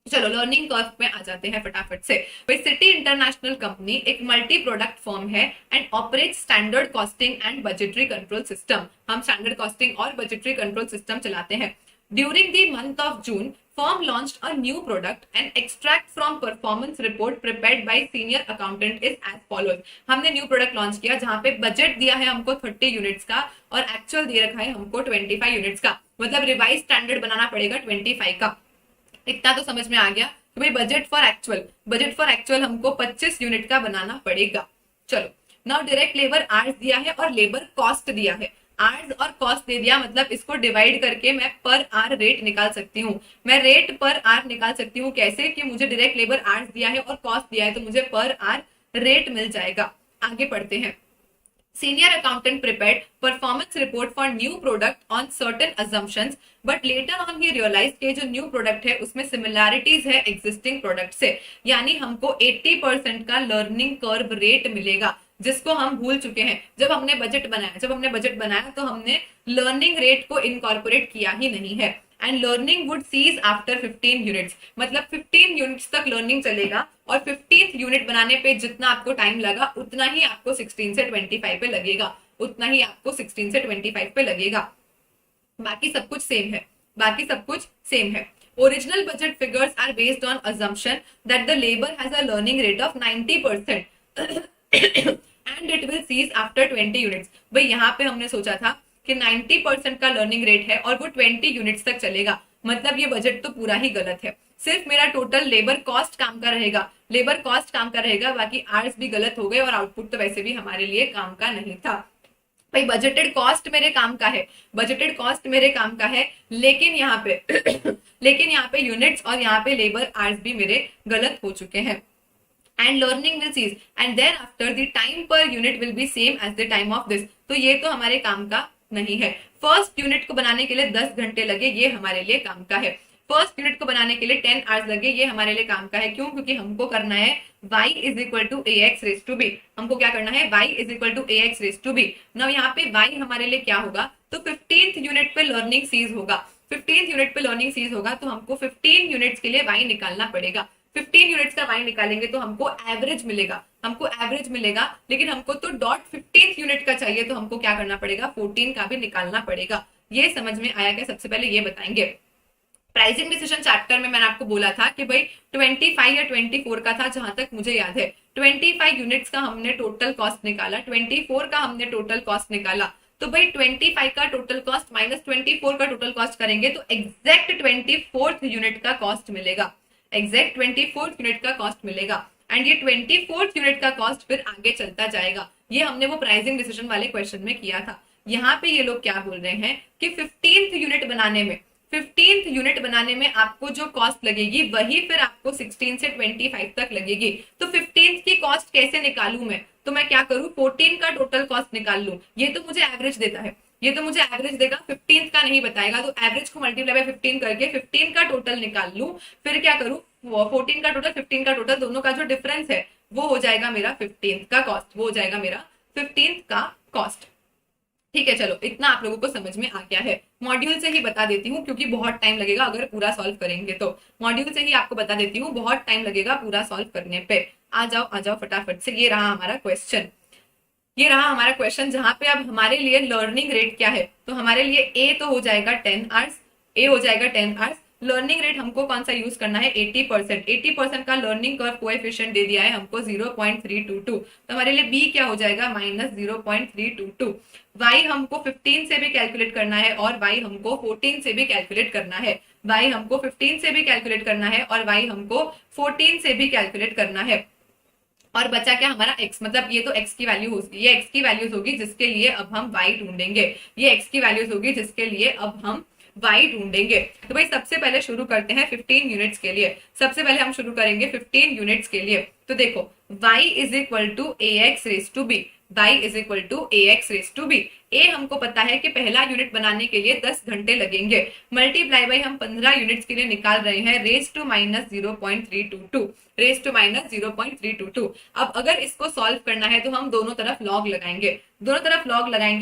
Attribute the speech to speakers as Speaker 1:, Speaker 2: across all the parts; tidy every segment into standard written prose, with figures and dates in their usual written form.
Speaker 1: चलो learning curve में आ जाते हैं फटाफट से। भाई सिटी इंटरनेशनल कंपनी एक मल्टी प्रोडक्ट फर्म है and operate standard costing and budgetary control system. हम स्टैंडर्ड कॉस्टिंग और बजटरी कंट्रोल सिस्टम चलाते हैं। During the month of June firm launched a new product and extract from performance report prepared by senior accountant is as follows। हमने new product launch किया जहां पे budget दिया है हमको 30 यूनिट्स का और एक्चुअल दे रखा है हमको 25 यूनिट्स का, मतलब रिवाइज स्टैंडर्ड बनाना पड़ेगा 25 का। इतना तो समझ में आ गया कि भाई बजट फॉर एक्चुअल हमको 25 यूनिट का बनाना पड़ेगा। चलो नाउ डायरेक्ट लेबर आर्स दिया है और लेबर कॉस्ट दिया है। आर्स और कॉस्ट दे दिया मतलब इसको डिवाइड करके मैं पर आर रेट निकाल सकती हूँ। मैं रेट पर आर निकाल सकती हूँ कैसे कि मुझे डायरेक्ट लेबर आर्स दिया है और कॉस्ट दिया है तो मुझे पर आर रेट मिल जाएगा। आगे पढ़ते हैं। Senior accountant prepared performance report for new product on certain assumptions, but later on he realized कि जो new product है उसमें similarities है existing product से, यानी हमको 80% का learning curve rate मिलेगा जिसको हम भूल चुके हैं। जब हमने बजट बनाया तो हमने लर्निंग रेट को इनकॉर्पोरेट किया ही नहीं है। And learning would cease after 15 units, मतलब 15 यूनिट्स तक लर्निंग चलेगा और 15th यूनिट बनाने पे जितना आपको टाइम लगा उतना ही आपको 16 से 25 पे लगेगा, उतना ही आपको 16 से 25 पे लगेगा। बाकी सब कुछ सेम है। Original budget figures are based on assumption that the labor has a learning rate of 90% and it will cease after 20 units. भाई यहाँ पे हमने सोचा था कि 90% का लर्निंग रेट है और वो 20 यूनिट्स तक चलेगा, मतलब ये बजट तो पूरा ही गलत है। सिर्फ मेरा टोटल लेबर कॉस्ट काम का रहेगा, बाकी आर्स भी गलत हो गए और आउटपुट तो वैसे भी हमारे लिए काम का नहीं था। भाई बजटेड कॉस्ट मेरे काम का है, लेकिन यहाँ पे यूनिट्स और यहाँ पे लेबर आर्स भी मेरे गलत हो चुके हैं। And learning will cease and then after the time per unit will be same as the time of this, तो ये तो हमारे काम का नहीं है। फर्स्ट यूनिट को बनाने के लिए 10 घंटे लगे, ये हमारे लिए काम का है। फर्स्ट यूनिट को बनाने के लिए 10 आवर्स लगे, ये हमारे लिए काम का है। क्यों? क्योंकि हमको करना है y is equal to a x raise to b. हमको क्या करना है? y is equal to a x raise to b. Now यहाँ पे y हमारे लिए क्या होगा? तो 15th यूनिट पे लर्निंग सीज होगा। 15th यूनिट पे लर्निंग सीज होगा तो हमको 15 यूनिट्स के लिए y निकालना पड़ेगा। 15 यूनिट्स का y निकालेंगे तो हमको एवरेज मिलेगा, लेकिन हमको तो डॉट 15th यूनिट का चाहिए तो हमको क्या करना पड़ेगा? 14 का भी निकालना पड़ेगा। ये समझ में आया क्या? सबसे पहले ये बताएंगे। प्राइसिंग डिसीजन चैप्टर में मैंने आपको बोला था कि भाई 25 या 24 का था, जहां तक मुझे याद है 25 यूनिट्स का हमने टोटल कॉस्ट निकाला, 24 का हमने टोटल कॉस्ट निकाला। तो भाई 25 का टोटल कॉस्ट माइनस 24 का टोटल कॉस्ट करेंगे तो एग्जैक्ट 24th यूनिट का कॉस्ट मिलेगा, एंड ये 24th यूनिट का कॉस्ट फिर आगे चलता जाएगा। ये हमने वो प्राइसिंग डिसीजन वाले क्वेश्चन में किया था। यहाँ पे ये लोग क्या बोल रहे हैं कि 15th यूनिट बनाने में आपको जो कॉस्ट लगेगी वही फिर आपको 16 से 25 तक लगेगी। तो 15th की कॉस्ट कैसे निकालूं मैं? तो मैं क्या करूं? 14 का टोटल कॉस्ट निकाल लूं। ये तो मुझे एवरेज देता है, ये तो मुझे एवरेज देगा, 15th का नहीं बताएगा। तो एवरेज को मल्टीप्लाई बाय 15 करके 15 का टोटल निकाल लूं। फिर क्या करूं? 14 का टोटल 15 का टोटल, दोनों का जो डिफरेंस है वो हो जाएगा मेरा 15th का कॉस्ट। ठीक है, चलो इतना आप लोगों को समझ में आ गया है। मॉड्यूल से ही बता देती हूँ क्योंकि बहुत टाइम लगेगा अगर पूरा सॉल्व करेंगे तो। मॉड्यूल से ही आपको बता देती हूँ, बहुत टाइम लगेगा पूरा सॉल्व करने पे। आ जाओ फटाफट से। ये रहा हमारा क्वेश्चन जहां पे अब हमारे लिए लर्निंग रेट क्या है? तो हमारे लिए ए तो हो जाएगा 10 आवर्स। लर्निंग रेट हमको कौन सा यूज करना है? 80% का लर्निंग कर्व कोएफिशिएंट दे दिया है हमको 0.322। तो हमारे लिए बी क्या हो जाएगा? माइनस 0.322। y हमको 15 से भी कैलकुलेट करना है और y हमको 14 से भी कैलकुलेट करना है। y हमको 15 से भी कैलकुलेट करना है और y हमको 14 से भी कैलकुलेट करना है। और बचा क्या हमारा x, मतलब ये तो x की वैल्यू होगी, ये x की वैल्यूज होगी जिसके लिए अब हम y ढूंढेंगे। तो भाई सबसे पहले शुरू करते हैं 15 यूनिट्स के लिए। सबसे पहले हम शुरू करेंगे 15 यूनिट्स के लिए। तो देखो y is equal to a x raise to b. ए हमको पता है कि पहला यूनिट बनाने के लिए 10 घंटे लगेंगे, मल्टीप्लाई बाई हम 15 यूनिट्स के लिए निकाल रहे हैं रेस टू माइनस 0.322। अब अगर इसको सॉल्व करना है तो हम दोनों तरफ लॉग लगाएंगे,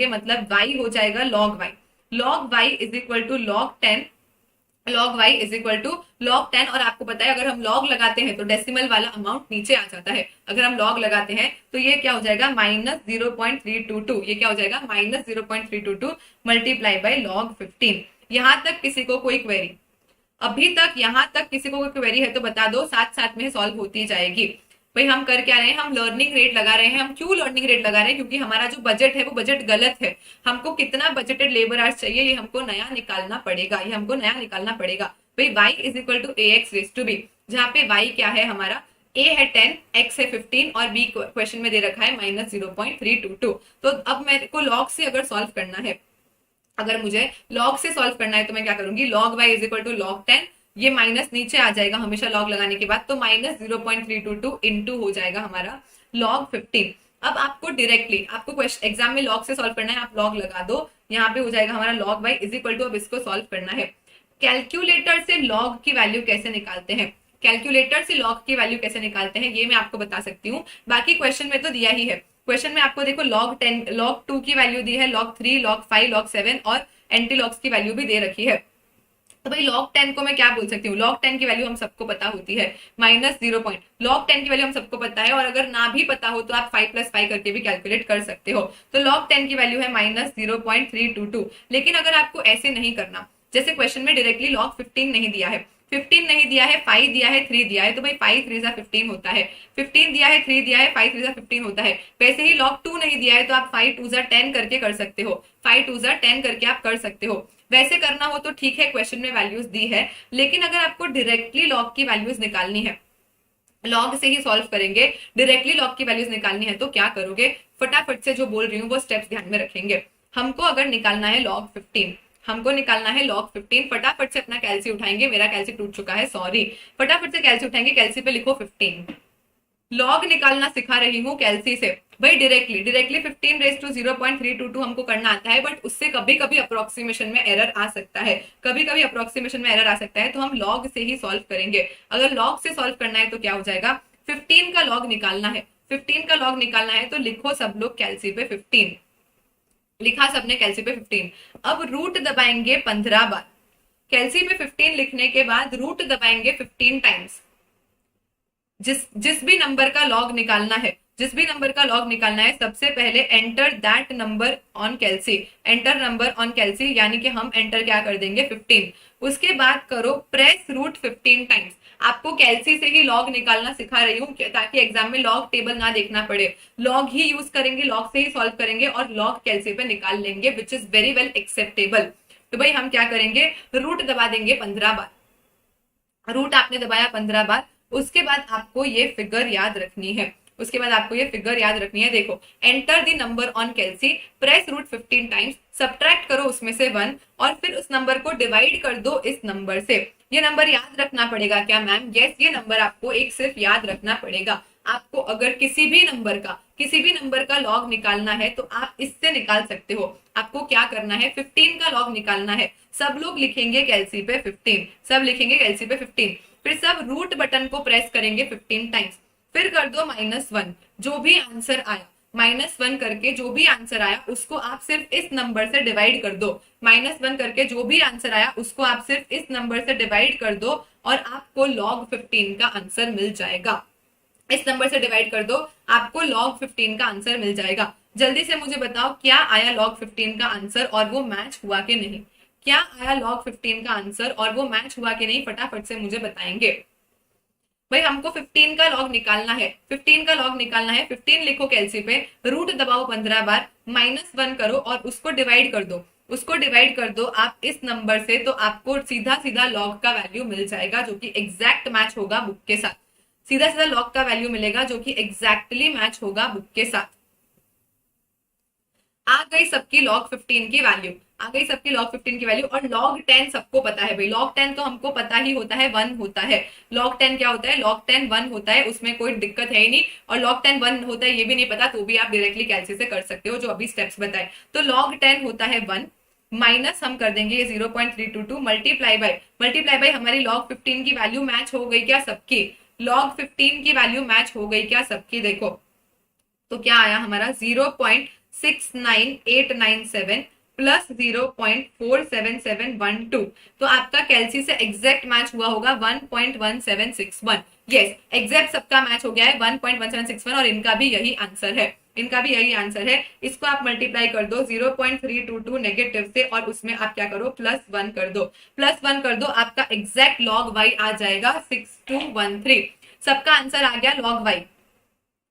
Speaker 1: मतलब y हो जाएगा log y is equal to log 10 log y is equal to log 10, और आपको पता है अगर हम log लगाते हैं तो डेसिमल वाला अमाउंट नीचे आ जाता है, अगर हम log लगाते हैं तो ये क्या हो जाएगा -0.322, ये क्या हो जाएगा -0.322 मल्टीप्लाई बाय log 15। यहां तक किसी को कोई क्वेरी? अभी तक यहां तक किसी को कोई क्वेरी है तो बता दो, साथ साथ में सॉल्व होती जाएगी। भाई हम कर क्या रहे हैं, हम लर्निंग रेट लगा रहे हैं। हम क्यों लर्निंग रेट लगा रहे हैं? क्योंकि हमारा जो बजट है वो बजट गलत है। हमको कितना बजटेड लेबर आवर्स चाहिए ये हमको नया निकालना पड़ेगा, ये हमको नया निकालना पड़ेगा। भाई y is equal to a x raise to b, जहाँ पे y क्या है हमारा, a है 10, x है 15 और b क्वेश्चन में दे रखा है -0.322। तो अब मेरे को log से अगर सॉल्व करना है, अगर मुझे log से सॉल्व करना है तो मैं क्या करूंगी, log y is equal to log 10, ये माइनस नीचे आ जाएगा हमेशा log लगाने के बाद, तो -0.322 इंटू हो जाएगा हमारा log 15। अब आपको डायरेक्टली आपको क्वेश्चन एग्जाम में log से सॉल्व करना है, आप log लगा दो, यहाँ पे हो जाएगा हमारा log y is equal to, अब इसको सॉल्व करना है। कैलकुलेटर से log की वैल्यू कैसे निकालते हैं, कैलकुलेटर से log की वैल्यू कैसे निकालते हैं ये मैं आपको बता सकती हूँ। बाकी क्वेश्चन में तो दिया ही है, क्वेश्चन में आपको देखो log 10 log 2 की वैल्यू दी है, log 3 log 5 log 7 और एंटी लॉग्स की वैल्यू भी दे रखी है। तो भाई log 10 को मैं क्या बोल सकती हूँ, log 10 की वैल्यू हम सबको पता होती है -0 पॉइंट, log 10 की वैल्यू हम सबको पता है, और अगर ना भी पता हो तो आप 5 + 5 करके भी कैलकुलेट कर सकते हो। तो log 10 की वैल्यू है -0.322। लेकिन अगर आपको ऐसे नहीं करना, जैसे क्वेश्चन में डायरेक्टली log 15 नहीं दिया है, 15 नहीं दिया है, 5 दिया है, 3 दिया है, तो भाई 5 3 15 होता है, 15 दिया है, 3 दिया है, 5 3 15 होता है। वैसे ही log 2 नहीं दिया है तो आप 5 2 10 करके कर सकते हो, 5 2 10 करके आप कर सकते हो। वैसे करना हो तो ठीक है, क्वेश्चन में वैल्यूज दी है, लेकिन अगर आपको डायरेक्टली log की वैल्यूज निकालनी है, log से ही सॉल्व करेंगे, डायरेक्टली log की वैल्यूज निकालनी है तो क्या करोगे, फटाफट से जो बोल रही हूँ वो स्टेप्स ध्यान में रखेंगे। हमको अगर निकालना है log 15, हमको निकालना है log 15, फटाफट से अपना कैलसी उठाएंगे, मेरा कैलसी टूट चुका है सॉरी, फटाफट से कैलसी उठाएंगे, कैलसी पे लिखो 15। लॉग निकालना सिखा रही हूँ कैलसी से। भाई डायरेक्टली 15 रेज टू 0.322 हमको करना आता है, बट उससे कभी कभी अप्रोक्सीमेशन में एरर आ सकता है, कभी कभी अप्रोक्सीमेशन में एरर आ सकता है, तो हम लॉग से ही सॉल्व करेंगे। अगर लॉग से सॉल्व करना है तो क्या हो जाएगा, 15 का लॉग निकालना है, 15 का लॉग निकालना है तो लिखो सब लोग कैलसी पे 15, लिखा सबने कैलसी पे 15। अब रूट दबाएंगे 15 बार, कैलसी पे 15 लिखने के बाद रूट दबाएंगे 15 टाइम्स। जिस जिस भी नंबर का लॉग निकालना है, जिस भी नंबर का लॉग निकालना है, सबसे पहले enter that number on calci, enter number on calci, यानी कि हम एंटर क्या कर देंगे 15। उसके बाद करो प्रेस रूट 15 टाइम्स। आपको कैलसी से ही लॉग निकालना सिखा रही हूँ ताकि एग्जाम में लॉग टेबल ना देखना पड़े, लॉग ही यूज करेंगे, लॉग से ही सॉल्व करेंगे और लॉग कैलसी पे निकाल लेंगे, which is very well acceptable. तो भाई हम क्या करेंगे, रूट दबा देंगे 15 बार, रूट आपने दबाया 15 बार। उसके बाद आपको ये फिगर याद रखनी है, उसके बाद आपको ये फिगर याद रखनी है। देखो, enter the number on calci, press root 15 times, subtract करो उसमें से 1 और फिर उस नंबर को डिवाइड कर दो इस नंबर से। ये नंबर याद रखना पड़ेगा क्या मैम? यस, ये नंबर आपको एक सिर्फ याद रखना पड़ेगा। आपको अगर किसी भी नंबर का लॉग निकालना है तो आप इससे निकाल सकते हो। आपको क्या करना है, 15 का लॉग निकालना है। सब लोग लिखेंगे कैलसी पे 15, सब लिखेंगे कैलसी पे 15, फिर सब रूट बटन को प्रेस करेंगे 15 टाइम्स, फिर कर दो -1। जो भी आंसर आया, -1 करके जो भी आंसर आया उसको आप सिर्फ इस नंबर से डिवाइड कर दो। -1 करके जो भी आंसर आया उसको आप सिर्फ इस नंबर से डिवाइड कर दो और आपको log 15 का आंसर मिल जाएगा। इस नंबर से डिवाइड कर दो, आपको log 15 का आंसर मिल जाएगा। जल्दी से मुझे बताओ क्या आया log 15 का आंसर और वो मैच हुआ कि नहीं? क्या आया log 15 का आंसर और वो मैच हुआ कि नहीं, फटाफट से मुझे बताएंगे। भाई हमको 15 का लॉग निकालना है, 15 का लॉग निकालना है। 15 लिखो कैलसी पे, रूट दबाओ 15 बार, -1 करो और उसको डिवाइड कर दो, उसको डिवाइड कर दो आप इस नंबर से, तो आपको सीधा सीधा लॉग का वैल्यू मिल जाएगा जो कि एग्जैक्ट मैच होगा बुक के साथ। सीधा सीधा लॉग का वैल्यू मिलेगा जो कि एग्जैक्टली मैच होगा बुक के साथ। आ गई सबकी log 15 की वैल्यू, आ गई सबकी log 15 की वैल्यू। और log 10 सबको पता है भाई, log 10 तो हमको पता ही होता है, 1 होता है। log 10 क्या होता है, log 10 1 होता है, उसमें कोई दिक्कत है ही नहीं। और log 10 1 होता है ये भी नहीं पता तो भी आप डायरेक्टली कैलसी से कर सकते हो, जो अभी स्टेप्स बताए। तो log 10 होता है 1, माइनस हम कर देंगे 0.322, मल्टीप्लाई बाय हमारी log 15 की वैल्यू मैच हो गई क्या सबकी? log 15 की वैल्यू मैच हो गई क्या सबकी? देखो तो क्या आया हमारा 0.69897 प्लस 0.47712। तो आपका कैलसी से एग्जैक्ट मैच हुआ होगा 1.1761। यस, एग्जैक्ट सबका मैच हो गया है 1.1761 और इनका भी यही आंसर है, इनका भी यही आंसर है। इसको आप मल्टीप्लाई कर दो 0.322 नेगेटिव से और उसमें आप क्या करो +1 कर दो, +1 कर दो, आपका एग्जैक्ट लॉग वाई आ जाएगा 6213। सबका आंसर आ गया लॉग वाई,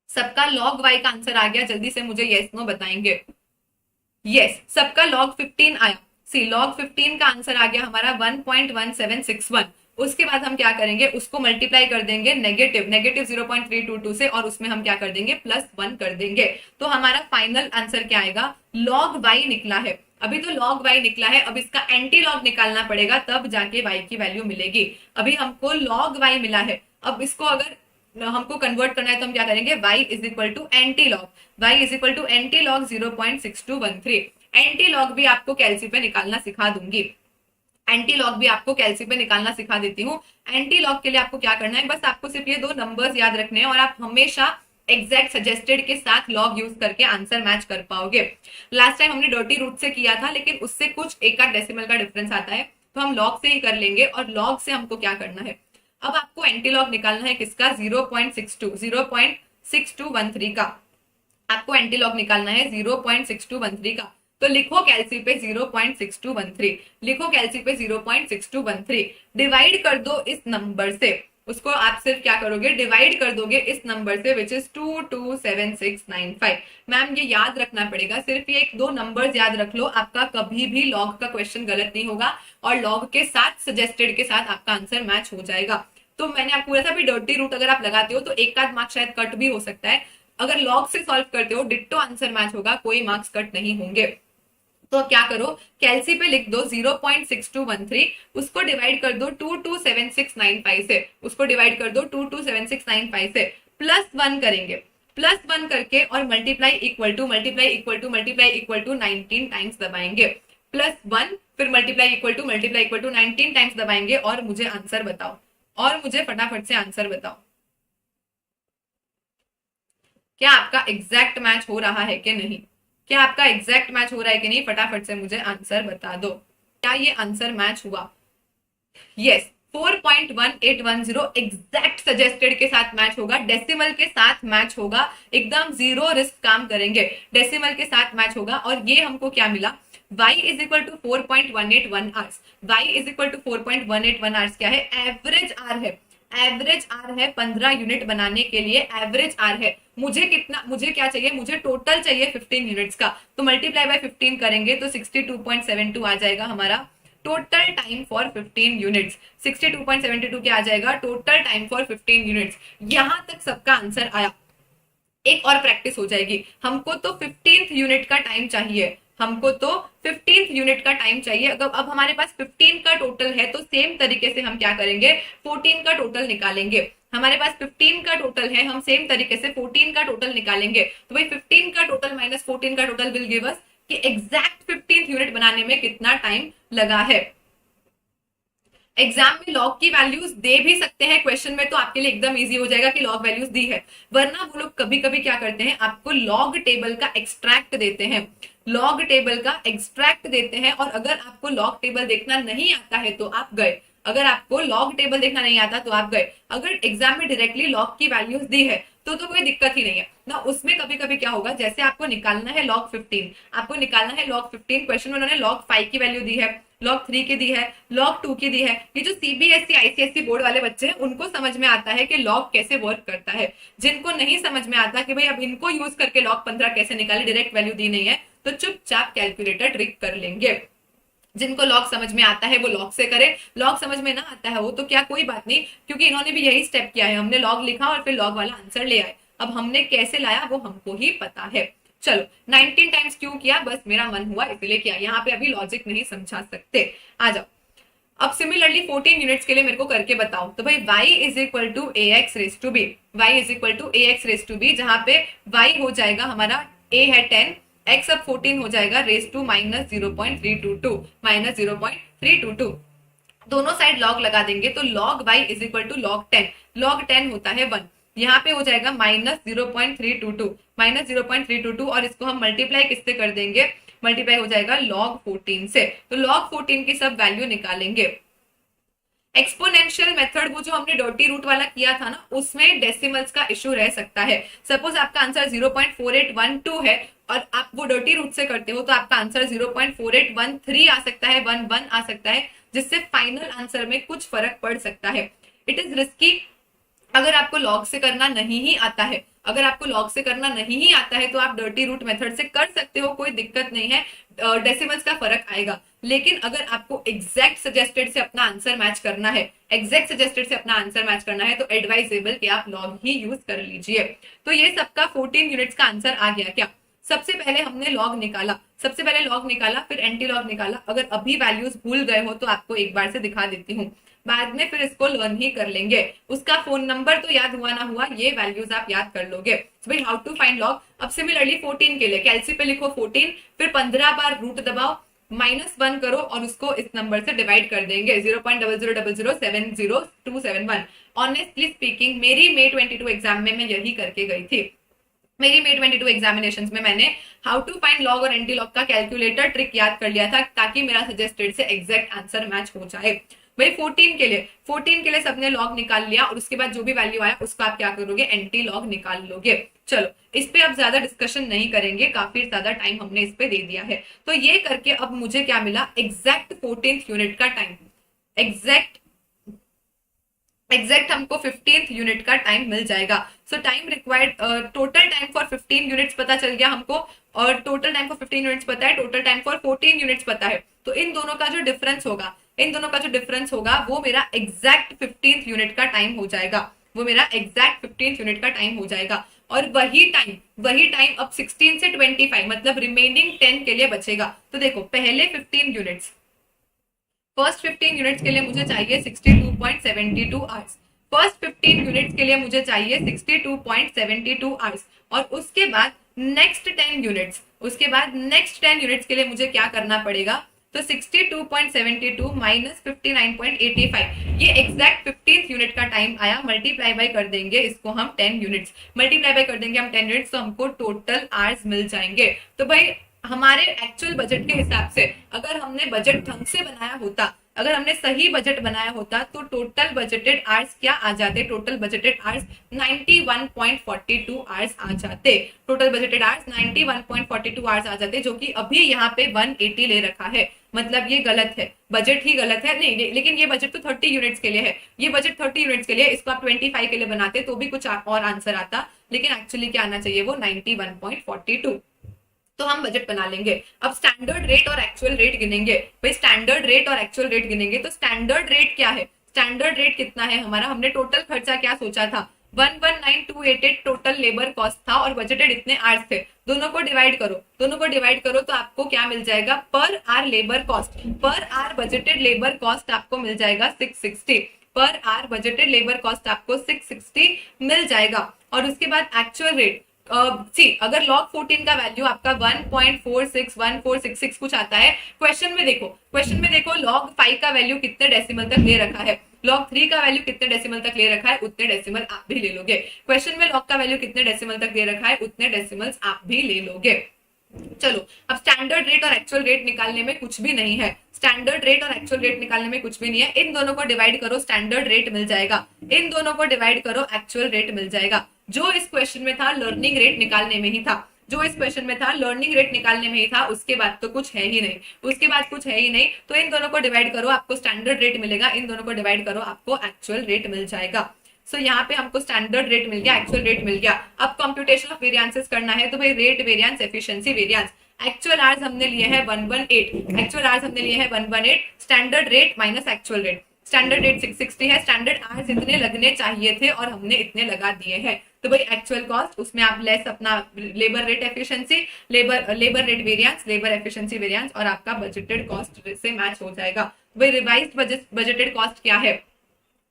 Speaker 1: सबका लॉग वाई का आंसर आ गया, जल्दी से मुझे यस नो बताएंगे। यस, सबका लॉग 15 आया। सी लॉग 15 का आंसर आ गया हमारा 1.1761। उसके बाद हम क्या करेंगे, उसको मल्टीप्लाई कर देंगे नेगेटिव 0.322 से और उसमें हम क्या कर देंगे +1 कर देंगे। तो हमारा फाइनल आंसर क्या आएगा, लॉग वाई निकला है। अभी तो लॉग वाई निकला है, अब इसका एंटी लॉग निकालना पड़ेगा, तब जाके वाई की वैल्यू मिलेगी। अभी हमको लॉग वाई मिला है, अब इसको अगर हमको कन्वर्ट करना है तो हम क्या करेंगे, y is equal to anti log, y is equal to anti log 0.6213। Anti log भी आपको कैलसी पे निकालना सिखा दूंगी, एंटी लॉग भी आपको कैलसी पे निकालना सिखा देती हूँ। एंटी लॉग के लिए आपको क्या करना है, बस आपको सिर्फ ये दो नंबर्स याद रखने हैं और आप हमेशा एग्जैक्ट सजेस्टेड के साथ लॉग यूज करके आंसर मैच कर पाओगे। लास्ट टाइम हमने डर्टी रूट से किया था, लेकिन उससे कुछ एक आध डेसिमल का डिफरेंस आता है, तो हम लॉग से ही कर लेंगे। और लॉग से हमको क्या करना है, अब आपको एंटी लॉग निकालना है किसका, 0.6213 का आपको एंटी लॉग निकालना है 0.6213 का। तो लिखो कैलसी पे 0.6213, लिखो कैलसी पे 0.6213, डिवाइड कर दो इस नंबर से, उसको आप सिर्फ क्या करोगे डिवाइड कर दोगे इस नंबर से विच इज 227695। मैम ये याद रखना पड़ेगा, सिर्फ ये एक दो नंबर्स याद रख लो, आपका कभी भी लॉग का क्वेश्चन गलत नहीं होगा और लॉग के साथ सजेस्टेड के साथ आपका आंसर मैच हो जाएगा। तो मैंने आपको पूरा सा भी डर्टी रूट अगर आप लगाते हो तो एक आध मार्क्स शायद कट भी हो सकता है, अगर लॉग से सॉल्व करते हो डिट्टो आंसर मैच होगा, कोई मार्क्स कट नहीं होंगे। तो क्या करो, कैलसी पे लिख दो 0.6213, उसको डिवाइड कर दो 227695 से, उसको डिवाइड कर दो 227695 से, +1 करेंगे, +1 करके और मल्टीप्लाई इक्वल टू 19 टाइम्स दबाएंगे, +1 फिर मल्टीप्लाई इक्वल टू 19 टाइम्स दबाएंगे और मुझे आंसर बताओ, और मुझे फटाफट से आंसर बताओ, क्या आपका एग्जैक्ट मैच हो रहा है कि नहीं, क्या आपका एग्जैक्ट मैच हो रहा है कि नहीं, फटाफट से मुझे आंसर बता दो, क्या ये आंसर मैच हुआ। यस, 4.1810 एग्जैक्ट सजेस्टेड के साथ मैच होगा, डेसिमल के साथ मैच होगा, एकदम जीरो रिस्क काम करेंगे, डेसिमल के साथ मैच होगा। और ये हमको क्या मिला, y is equal to 4.181 hours, y is equal to 4.181 hours क्या है, एवरेज आर है, एवरेज आर है 15 यूनिट बनाने के लिए, एवरेज आर है। मुझे कितना, मुझे क्या चाहिए, मुझे टोटल चाहिए 15 यूनिट्स का, तो मल्टीप्लाई बाय 15 करेंगे तो 62.72 आ जाएगा हमारा टोटल टाइम फॉर 15 यूनिट्स। 62.72 क्या आ जाएगा, टोटल टाइम फॉर 15 यूनिट्स। यहां तक सबका आंसर आया, एक और प्रैक्टिस हो जाएगी, हमको तो 15th यूनिट का टाइम चाहिए, हमको तो 15th यूनिट का टाइम चाहिए। अगर अब हमारे पास 15 का टोटल है तो सेम तरीके से हम क्या करेंगे, 14 का टोटल निकालेंगे। हमारे पास 15 का टोटल है, हम सेम तरीके से 14 का टोटल निकालेंगे। तो भाई 15 का टोटल माइनस 14 का टोटल विल गिव अस कि एग्जैक्ट 15th यूनिट बनाने में कितना टाइम लगा है। एग्जाम में लॉग की वैल्यूज दे भी सकते हैं क्वेश्चन में, तो आपके लिए एकदम इजी हो जाएगा कि लॉग वैल्यूज दी है, वरना वो लोग कभी कभी क्या करते हैं, आपको लॉग टेबल का एक्सट्रैक्ट देते हैं, लॉग टेबल का एक्सट्रैक्ट देते हैं। और अगर आपको लॉग टेबल देखना नहीं आता है तो आप गए, अगर आपको लॉग टेबल देखना नहीं आता तो आप गए। अगर एग्जाम में डायरेक्टली लॉग की वैल्यूज दी है तो कोई दिक्कत ही नहीं है ना। उसमें कभी कभी क्या होगा, जैसे आपको निकालना है log 15, आपको निकालना है log 15, क्वेश्चन में उन्होंने log 5 की वैल्यू दी है, log 3 की दी है, log 2 की दी है। ये जो सीबीएसई आईसीएसई बोर्ड वाले बच्चे हैं उनको समझ में आता है कि log कैसे वर्क करता है। जिनको नहीं समझ में आता कि भाई अब इनको यूज करके log 15 कैसे निकाले, डायरेक्ट वैल्यू दी नहीं है, तो चुपचाप कैलकुलेटर ट्रिक कर लेंगे। जिनको लॉग समझ में आता है वो लॉग से करे, लॉग समझ में ना आता है वो तो क्या कोई बात नहीं, क्योंकि इन्होंने भी यही स्टेप किया है, हमने लॉग लिखा और फिर लॉग वाला आंसर ले आए। अब हमने कैसे लाया वो हमको ही पता है। चलो 19 टाइम्स क्यों किया, बस मेरा मन हुआ इसलिए किया, यहाँ पे अभी लॉजिक नहीं समझा सकते। आ जाओ अब सिमिलरली 14 यूनिट्स के लिए मेरे को करके बताओ। तो भाई y is equal to a x raise to b, y is equal to a x raise to b, जहां पे y हो जाएगा हमारा a है 10, x अब 14 हो जाएगा रेस टू माइनस 0.322, माइनस 0.322। दोनों साइड लॉग लगा देंगे तो log y is equal to log 10, log 10 होता है 1, यहाँ पे हो जाएगा माइनस 0.322, माइनस 0.322 और इसको हम मल्टीप्लाई किससे कर देंगे, मल्टीप्लाई हो जाएगा log 14 से। तो log 14 की सब वैल्यू निकालेंगे। एक्सपोनेंशियल मेथड वो जो हमने डर्टी रूट वाला किया था ना, उसमें डेसिमल्स का इशू रह सकता है। सपोज आपका आंसर 0.4812 है और आप वो डर्टी रूट से करते हो तो आपका आंसर 0.4813 आ सकता है, 11 आ सकता है, जिससे फाइनल आंसर में कुछ फर्क पड़ सकता है। It is risky. अगर आपको लॉग से करना नहीं ही आता है, अगर आपको लॉग से करना नहीं ही आता है तो आप डर्टी रूट मेथड से कर सकते हो, कोई दिक्कत नहीं है, डेसिमल्स का फर्क आएगा। लेकिन अगर आपको एग्जैक्ट सजेस्टेड से अपना आंसर मैच करना है, एग्जैक्ट सजेस्टेड से अपना आंसर मैच करना है, तो एडवाइजेबल कि आप लॉग ही यूज कर लीजिए। तो ये सबका 14 यूनिट्स का आंसर आ गया क्या? सबसे पहले हमने लॉग निकाला, सबसे पहले लॉग निकाला, फिर एंटी लॉग निकाला। अगर अभी वैल्यूज भूल गए हो तो आपको एक बार से दिखा देती हूँ, बाद में फिर इसको लर्न ही कर लेंगे। उसका फोन नंबर तो याद हुआ ना हुआ, ये वैल्यूज आप याद कर लोगे। तो भाई हाउ टू फाइंड लॉग। अब सिमिलरली 14 के लिए कैलसी पे लिखो 14, फिर 15 बार रूट दबाओ, -1 करो और उसको इस नंबर से डिवाइड कर देंगे 0.0000700271। ऑनेस्टली स्पीकिंग मेरी May 22 एग्जाम में मैं यही करके गई थी। मेरी May 22 एग्जामिनेशंस में मैंने हाउ टू फाइंड लॉग और एंटी लॉग का कैलकुलेटर ट्रिक याद कर लिया था, ताकि मेरा सजेस्टेड से एग्जैक्ट आंसर मैच हो जाए। भाई 14 के लिए सबने लॉग निकाल लिया और उसके बाद जो भी वैल्यू आया उसको आप क्या करोगे, एंटी लॉग निकाल लोगे। चलो इस पे अब ज्यादा डिस्कशन नहीं करेंगे, काफी ज्यादा टाइम हमने इस पे दे दिया है। तो ये करके अब मुझे क्या मिला, एग्जैक्ट 14th यूनिट का टाइम। एग्जैक्ट हमको 15th यूनिट का टाइम मिल जाएगा। सो time required, total time for 15 units पता चल गया हमको, और टोटल टाइम फॉर 15 यूनिट्स पता है, टोटल टाइम फॉर 14 यूनिट्स पता है। तो इन दोनों का जो डिफरेंस होगा, इन दोनों का जो डिफरेंस होगा वो मेरा एग्जैक्ट 15th यूनिट का टाइम हो जाएगा, वो मेरा एग्जैक्ट 15th यूनिट का टाइम हो जाएगा। और वही टाइम अब 16 से 25 मतलब रिमेनिंग 10 के लिए बचेगा। तो देखो पहले 15 यूनिट्स, फर्स्ट 15 यूनिट्स के लिए मुझे चाहिए 62.72 आवर्स। फर्स्ट 15 यूनिट्स के लिए मुझे चाहिए 62.72 आवर्स। और उसके बाद नेक्स्ट 10 यूनिट्स, उसके बाद नेक्स्ट 10 यूनिट्स के लिए मुझे क्या करना पड़ेगा, तो 62.72 माइनस 59.85, ये एग्जैक्ट 15th यूनिट का टाइम आया। मल्टीप्लाई बाय कर देंगे इसको हम 10 यूनिट्स, मल्टीप्लाई बाय कर देंगे हम 10 यूनिट्स, तो हमको टोटल आवर्स मिल जाएंगे। तो भाई हमारे एक्चुअल बजट के हिसाब से अगर हमने बजट ढंग से बनाया होता, अगर हमने सही बजट बनाया होता, तो टोटल बजटेड आवर्स क्या आ जाते, टोटल बजटेड आवर्स 91.42 आवर्स आ जाते। टोटल बजटेड आवर्स 91.42 आवर्स आ जाते, जो कि अभी यहाँ पे 180 ले रखा है। मतलब ये गलत है, बजट ही गलत है। नहीं लेकिन ये बजट तो 30 यूनिट्स के लिए है, ये बजट 30 यूनिट्स के लिए, इसको आप 25 के लिए बनाते तो भी कुछ और आंसर आता, लेकिन एक्चुअली क्या आना चाहिए, वो 91.42। तो हम बजट बना लेंगे। अब स्टैंडर्ड रेट और एक्चुअल रेट गिनेंगे। भाई स्टैंडर्ड रेट और एक्चुअल रेट गिनेंगे, तो स्टैंडर्ड रेट क्या है, स्टैंडर्ड रेट कितना है हमारा, हमने टोटल खर्चा क्या सोचा था, 119,288 टोटल लेबर कॉस्ट था और बजटेड इतने आवर्स थे। दोनों को डिवाइड करो, दोनों को डिवाइड करो तो आपको क्या मिल जाएगा, per hour labour cost, per hour budgeted labour cost आपको मिल जाएगा 660, per hour budgeted labour cost आपको 660 मिल जाएगा। और उसके बाद एक्चुअल रेट, अगर log 14 का वैल्यू आपका 1.461466 कुछ आता है, क्वेश्चन में देखो log 5 का वैल्यू कितने डेसिमल तक ले रखा है, log 3 का वैल्यू कितने डेसिमल तक ले रखा है, उतने डेसिमल आप भी ले लोगे। क्वेश्चन में log का वैल्यू कितने डेसिमल तक दे रखा है, उतने डेसिमल्स आप भी ले लोगे। चलो अब स्टैंडर्ड रेट और एक्चुअल रेट निकालने में कुछ भी नहीं है, स्टैंडर्ड रेट और एक्चुअल रेट निकालने में कुछ भी नहीं है। इन दोनों को डिवाइड करो, स्टैंडर्ड रेट मिल जाएगा, इन दोनों को डिवाइड करो, एक्चुअल रेट मिल जाएगा। जो इस क्वेश्चन में था लर्निंग रेट निकालने में ही था, जो इस क्वेश्चन में था लर्निंग रेट निकालने में ही था, उसके बाद तो कुछ है ही नहीं, उसके बाद कुछ है ही नहीं। तो इन दोनों को डिवाइड करो, आपको स्टैंडर्ड रेट मिलेगा, इन दोनों को डिवाइड करो, आपको एक्चुअल रेट मिल जाएगा। सो यहाँ पे हमको स्टैंडर्ड रेट मिल गया, एक्चुअल रेट मिल गया। अब कंप्यूटेशन ऑफ वेरिएंसेस करना है, तो भाई rate variance, efficiency variance. Actual hours हमने लिए हैं 118, एक्चुअल आवर्स हमने लिए हैं 118, standard rate minus actual rate, standard rate 660 है, स्टैंडर्ड आवर्स इतने लगने चाहिए थे और हमने इतने लगा दिए हैं। तो भाई एक्चुअल कॉस्ट, उसमें आप लेस अपना labour rate efficiency, labour rate variance, labour efficiency variance, और आपका बजटेड कॉस्ट से मैच हो जाएगा। भाई रिवाइज्ड बजटेड कॉस्ट क्या है,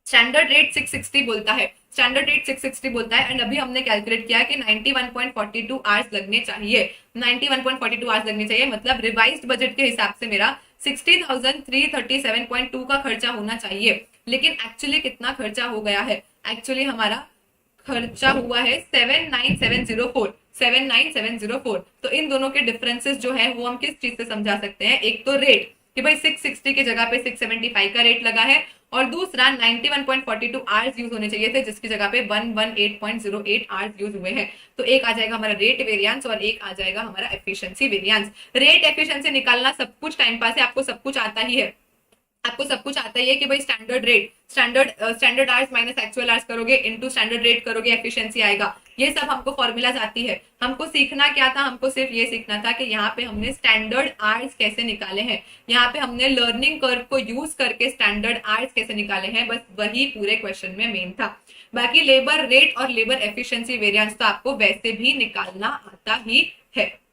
Speaker 1: स्टैंडर्ड रेट 660 बोलता है, स्टैंडर्ड रेट 660 बोलता है। एंड अभी हमने कैलकुलेट किया है कि 91.42 आवर्स लगने चाहिए, 91.42 आवर्स लगने चाहिए, मतलब रिवाइज्ड बजट के हिसाब से मेरा 60,337.2 का खर्चा होना चाहिए। लेकिन एक्चुअली कितना खर्चा हो गया है, एक्चुअली हमारा खर्चा हुआ है 79704। तो इन दोनों के डिफरेंसेस जो है वो हम किस चीज से समझा सकते हैं? एक तो रेट कि भाई 660 की जगह पे 675 का रेट लगा है, और दूसरा 91.42 आवर्स यूज होने चाहिए थे जिसकी जगह पे 118.08 आवर्स यूज हुए हैं। तो एक आ जाएगा हमारा रेट वेरिएंस और एक आ जाएगा हमारा एफिशिएंसी वेरिएंस। रेट एफिशिएंसी निकालना सब कुछ टाइम पास है, आपको सब कुछ आता ही है। आपको सब कुछ आता ही है कि भाई standard rate, standard hours minus actual hours करोगे, इनटू स्टैंडर्ड रेट करोगे, एफिशिएंसी आएगा। ये सब हमको फॉर्मूलाज आती है। हमको सीखना क्या था? हमको सिर्फ ये सीखना था कि यहाँ पे हमने स्टैंडर्ड आवर्स कैसे निकाले हैं, यहाँ पे हमने लर्निंग कर्व को यूज करके स्टैंडर्ड आवर्स कैसे निकाले हैं, बस वही पूरे क्वेश्चन में मेन था। बाकी लेबर रेट और लेबर एफिशिएंसी वेरिएंस तो आपको वैसे भी निकालना आता ही है।